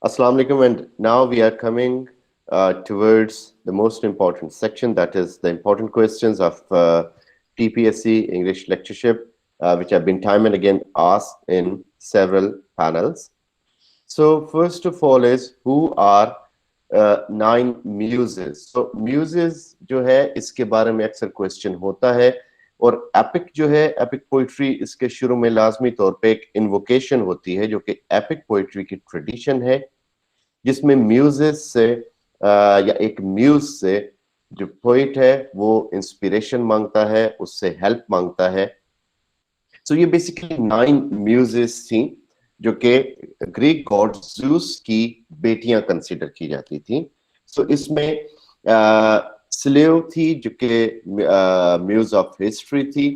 Assalamu alaikum, and now we are coming towards the most important section, that is the important questions of TPSC English lectureship, which have been time and again asked in several panels. So first of all is, who are nine muses? So muses जो है इसके बारे में अक्सर question होता है, और epic जो है, एपिक पोइट्री, इसके शुरू में लाजमी तौर पे एक इन्वोकेशन होती है जो कि एपिक पोइट्री की ट्रेडिशन है, जिसमें म्यूजिस से या एक म्यूज से जो पोइट है वो इंस्पिरेशन मांगता है, उससे हेल्प मांगता है. सो ये बेसिकली 9 म्यूजिस थी जो कि ग्रीक गॉड ज़्यूस की बेटियां कंसीडर की जाती थी. सो इसमें स्लेव थी जो कि म्यूज ऑफ हिस्ट्री थी,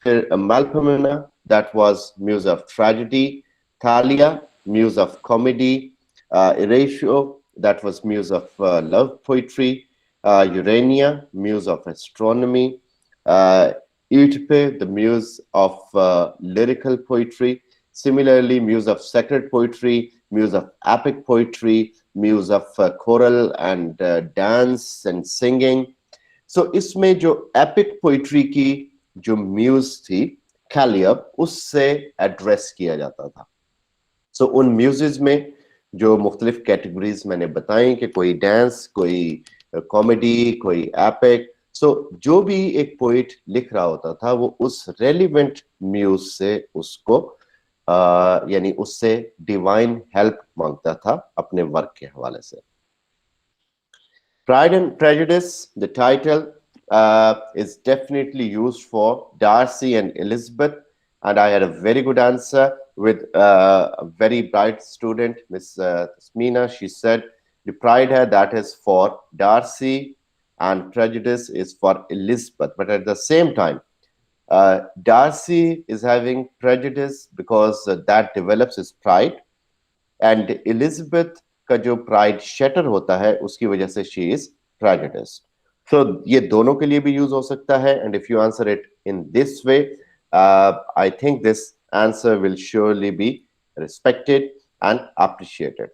फिर Melpomene, that was muse of tragedy, Thalia muse of comedy, Horatio, that was muse of love poetry, Urania, muse of astronomy, Euterpe, the muse of lyrical poetry, similarly muse of sacred poetry, muse of epic poetry, muse of choral and dance and singing. So इसमें जो epic poetry की जो muse थी, Calliope, उससे address किया जाता था. So उन muses में जो मुख्तलिफ कैटेगरीज मैंने बताई कि कोई डांस, कोई कॉमेडी, कोई एपिक, सो जो भी एक पोइट लिख रहा होता था वो उस रेलिवेंट म्यूज से उसको यानी उससे डिवाइन हेल्प मांगता था अपने वर्क के हवाले से. Pride and Prejudice, the title is definitely used for Darcy and Elizabeth, and I had a very good answer with a very bright student, Miss Tasmina. She said the pride hai, that is for Darcy, and prejudice is for Elizabeth. But at the same time, Darcy is having prejudice because that develops his pride, and Elizabeth का जो pride shatter होता है उसकी वजह से she is prejudiced. So ये दोनों के लिए भी use हो सकता है, and if you answer it in this way, I think this answer will surely be respected and appreciated.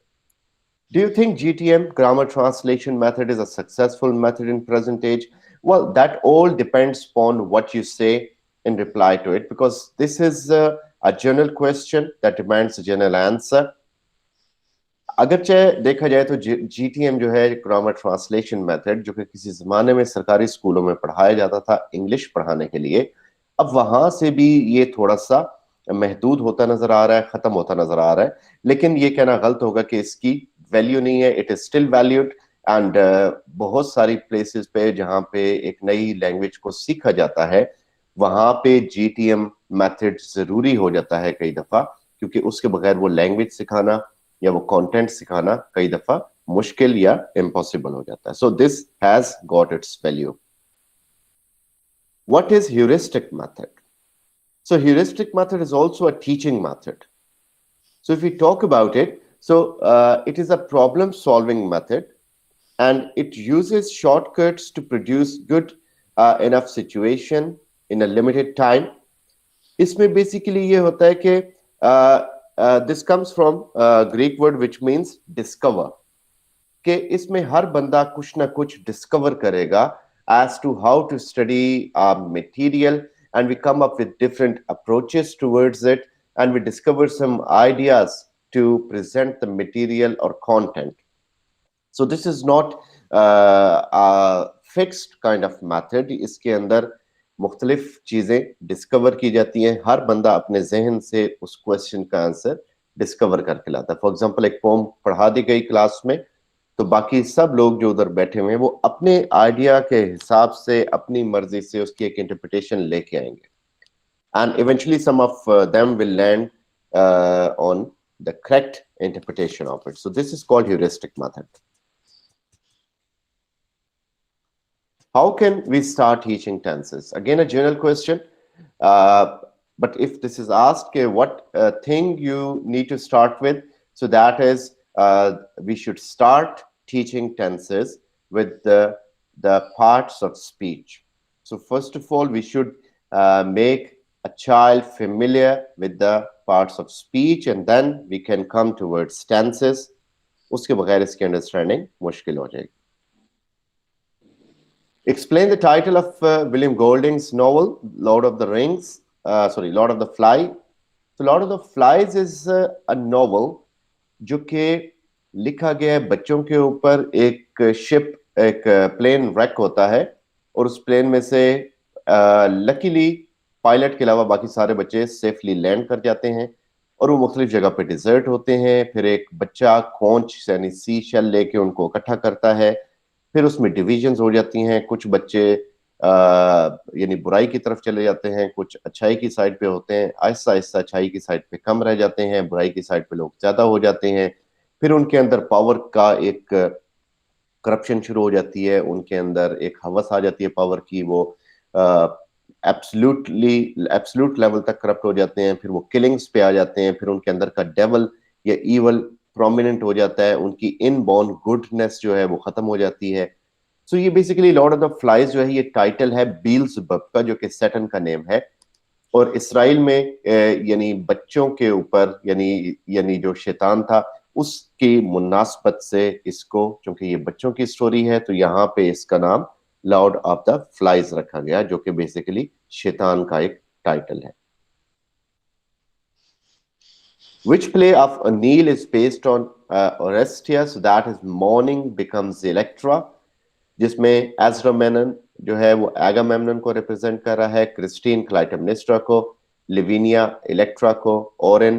Do you think GTM, grammar translation method, is a successful method in present age? Well, that all depends upon what you say in reply to it, because this is a general question that demands a general answer. अगरचे देखा जाए तो GTM जो है, grammar translation method, जो कि किसी जमाने में सरकारी स्कूलों में पढ़ाया जाता था इंग्लिश पढ़ाने के लिए, अब वहां से भी ये थोड़ा सा महदूद होता नजर आ रहा है, खत्म होता नजर आ रहा है. लेकिन ये कहना गलत होगा कि इसकी वैल्यू नहीं है. It is still valued, and बहुत सारी प्लेसेस पे जहाँ पे एक नई लैंग्वेज को सीखा जाता है, वहां पे GTM मेथड जरूरी हो जाता है कई दफा, क्योंकि उसके बगैर वो लैंग्वेज सिखाना या वो कंटेंट सिखाना कई दफा मुश्किल या इम्पॉसिबल हो जाता है. So this has got its value. What is heuristic method? So heuristic method is also a teaching method. So if we talk about it, so it is a problem solving method, and it uses shortcuts to produce good enough situation in a limited time. इसमें basically ये होता है कि this comes from Greek word which means discover, कि इसमें हर बंदा कुछ ना कुछ discover करेगा as to how to study material, and we come up with different approaches towards it, and we discover some ideas to present the material or content. So this is not a fixed kind of method. इसके अंदर मुख्तलिफ चीजें discover की जाती हैं. हर बंदा अपने जहन से उस क्वेश्चन का आंसर डिस्कवर करके लाता है. फॉर एग्जांपल, एक पोम पढ़ा दी गई क्लास में, तो बाकी सब लोग जो उधर बैठे हुए हैं वो अपने आइडिया के हिसाब से, अपनी मर्जी से उसकी एक इंटरप्रिटेशन लेके आएंगे, and eventually some of them will land on the correct interpretation of it. So this is called heuristic method. How can we start teaching tenses? Again, a general question, but if this is asked, what thing you need to start with, so that is we should start teaching tenses with the parts of speech. So first of all, we should make a child familiar with the parts of speech, and then we can come towards tenses. उसके बगैर इसकी understanding मुश्किल हो जाएगी. Explain the title of William Golding's novel, Lord of the Rings. Lord of the Fly. So, Lord of the Flies is a novel जो कि लिखा गया है बच्चों के ऊपर. एक शिप, एक प्लेन रैक होता है और उस प्लेन में से लकीली पायलट के अलावा बाकी सारे बच्चे सेफली लैंड कर जाते हैं और वो मुख्तलिफ जगह पे डिजर्ट होते हैं. फिर एक बच्चा खोंच यानी सी शेल लेके उनको इकट्ठा करता है. फिर उसमें डिविजन्स हो जाती हैं. कुछ बच्चे यानी बुराई की तरफ चले जाते हैं, कुछ अच्छाई की साइड पे होते हैं. आहिस्ता आहिस्ता अच्छाई की साइड पे कम रह जाते हैं, बुराई की साइड पे लोग ज्यादा हो जाते हैं. फिर उनके अंदर पावर का एक करप्शन शुरू हो जाती है, उनके अंदर एक हवस आ जाती है पावर की. वो एब्सोल्यूट लेवल तक करप्ट हो जाते हैं. फिर वो किलिंग्स पे आ जाते हैं. फिर उनके अंदर का डेवल या ईवल प्रोमिनेंट हो जाता है. उनकी इनबॉर्न गुडनेस जो है वो खत्म हो जाती है. सो ये basically Lord of the flies जो है ये टाइटल है बील्ज़ेबub का, जो कि सैटन का नेम है. और इसराइल में यानी बच्चों के ऊपर यानी जो शैतान था उसकी मुनासबत से इसको, क्योंकि ये बच्चों की स्टोरी है, तो यहाँ पे इसका नाम लॉर्ड ऑफ द फ्लाइज रखा गया, जो कि बेसिकली शैतान का एक टाइटल है. Which play of Neil is based on Orestes, so that is Morning becomes Electra, जिसमें एज़रा मेनन जो है वो एगामेम्नन को रिप्रेजेंट कर रहा है, क्रिस्टीन क्लाइटेमनेस्ट्रा को, लिविनिया इलेक्ट्रा को, ओरेन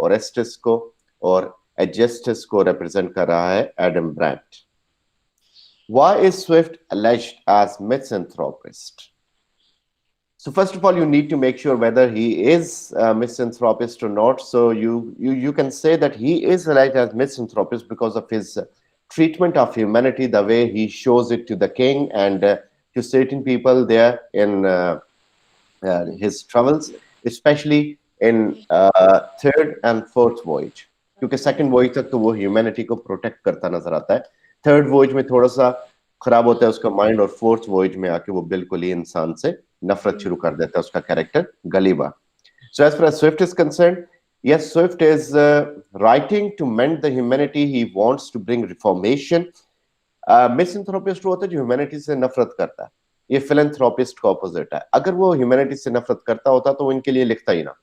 ओरेस्टस को और एजेस्टस को रिप्रेजेंट कर रहा है Adam Brent. Why is Swift alleged as misanthropist? So first of all, you need to make sure whether he is a misanthropist or not. So you can say that he is alleged as misanthropist because of his treatment of humanity, the way he shows it to the king and to certain people there in his travels, especially in third and fourth voyage. क्योंकि second voyage तक तो वो humanity को protect करता नजर आता है. Third voyage में थोड़ा सा खराब होता है उसका माइंड और फोर्थ वॉयज में आके वो बिल्कुल ही इंसान से नफरत शुरू कर देता है, उसका character Gulliver. So as far as Swift is concerned, yes, Swift is writing to mend the humanity. He wants to bring reformation. Misanthropist वो होता है जो ह्यूमैनिटी से नफरत करता है. ये फिलैंथ्रोपिस्ट का ऑपोजिट है. अगर वो ह्यूमैनिटी से नफरत करता होता तो वो इनके लिए लिखता ही ना.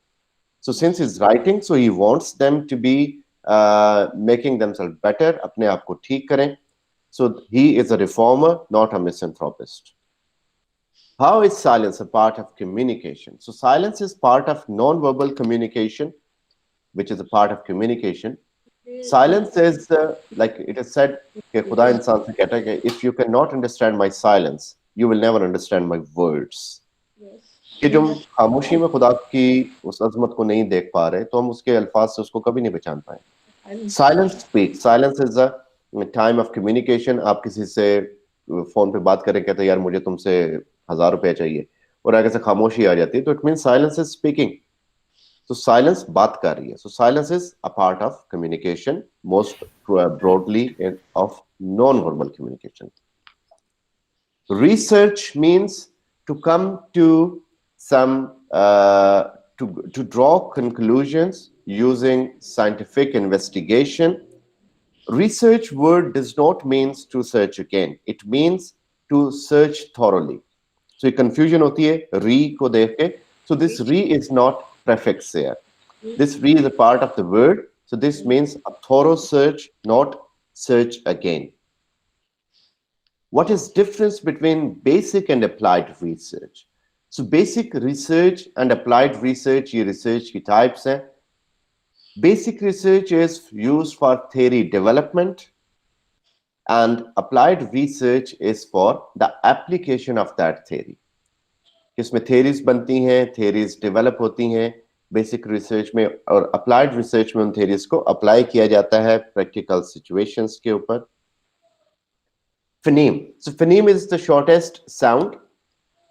So since he's writing, so he wants them to be making themselves better, अपने आप को ठीक करें. So he is a reformer, not a misanthropist. How is silence a part of communication? So silence is part of non-verbal communication, which is a part of communication. Silence is like it is said कि खुदा इंसान से कहता है कि if you cannot understand my silence, you will never understand my words. कि जो हम खामोशी में खुदा की उस अजमत को नहीं देख पा रहे तो हम उसके अल्फाज से उसको कभी नहीं पहचान पाए. Silence speaks. Silence is a time of communication. आप किसी से फोन पे बात करें, कहते हैं यार मुझे तुमसे 1000 रुपया चाहिए और आगे से खामोशी आ जाती है, तो it mean silence is speaking. तो साइलेंस बात कर रही है. So silence is a part of communication, most broadly of non verbal communication. Research means to come to some to draw conclusions using scientific investigation. Research word does not mean to search again. It means to search thoroughly. So confusion hoti hai re ko dekh ke. So this re is not prefix here. This re is a part of the word. So this means a thorough search, not search again. What is difference between basic and applied research? So basic research and applied research, ye research ki types hain. Basic research is used for theory development and applied research is for the application of that theory. इसमें theories बनती हैं, theories develop होती हैं basic research में, और applied research में उन theories को apply किया जाता है practical situations के ऊपर. Phoneme. So phoneme is the shortest sound,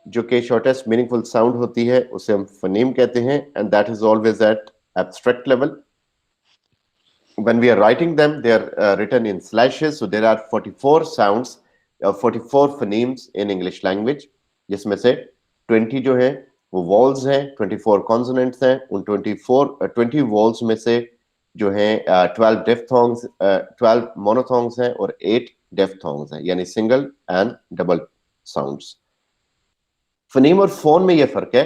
जो कि shortest meaningful sound होती है, उसे हम phoneme कहते हैं, and that is always at abstract level. When we are writing them, they are written in slashes. So there are 44 sounds, 44 phonemes in English language, जिसमें से 20 जो है वो vowels हैं, 24 consonants हैं. उन 20 vowels में से जो हैं 12 डिफ्थोंग्स 12 मोनोथोंग्स हैं और 8 डिफ्थोंग्स हैं, यानी single and double sounds. Phoneme और फोन में ये फर्क है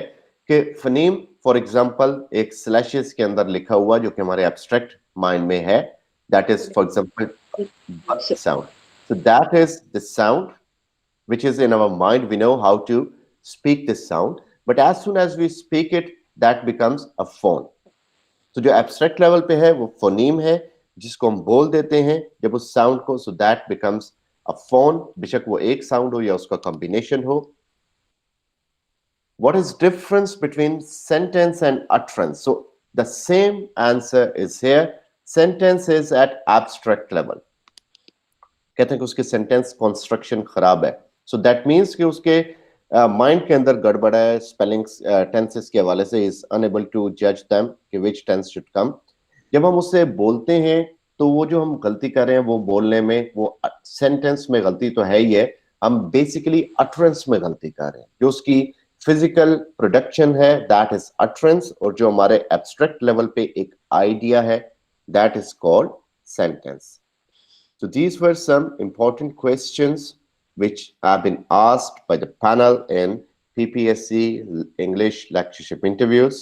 कि फनीम फॉर एग्जांपल एक स्लैशेस के अंदर लिखा हुआ जो कि हमारे एब्स्ट्रैक्ट माइंड में है, that is for example sound. So that is the sound which is in our mind. We know how to speak this sound, but as soon as we speak it, that becomes a phone. तो जो abstract level पे है वो phoneme है, जिसको हम बोल देते हैं जब उस साउंड को, so that becomes a phone, बेशक वो एक साउंड हो या उसका कॉम्बिनेशन हो। What is difference between sentence and utterance? So the same answer is here. Sentence is at abstract level. कहते हैं कि उसके सेंटेंस कंस्ट्रक्शन खराब है, सो दैट मीन्स कि उसके माइंड के अंदर गड़बड़ है, स्पेलिंग्स टेंसेस के हवाले से इज अनएबल टू जज देम कि व्हिच टेंस शुड कम। जब हम उससे बोलते हैं तो वो जो हम गलती कर रहे हैं वो बोलने में, वो सेंटेंस में गलती तो है ही है, हम बेसिकली अटरेंस में गलती कर रहे हैं। जो उसकी फिजिकल प्रोडक्शन है दैट इज अटरेंस, और जो हमारे एब्स्ट्रैक्ट लेवल पे एक आइडिया है that is called sentence. So these were some important questions which have been asked by the panel in PPSC English lectureship interviews.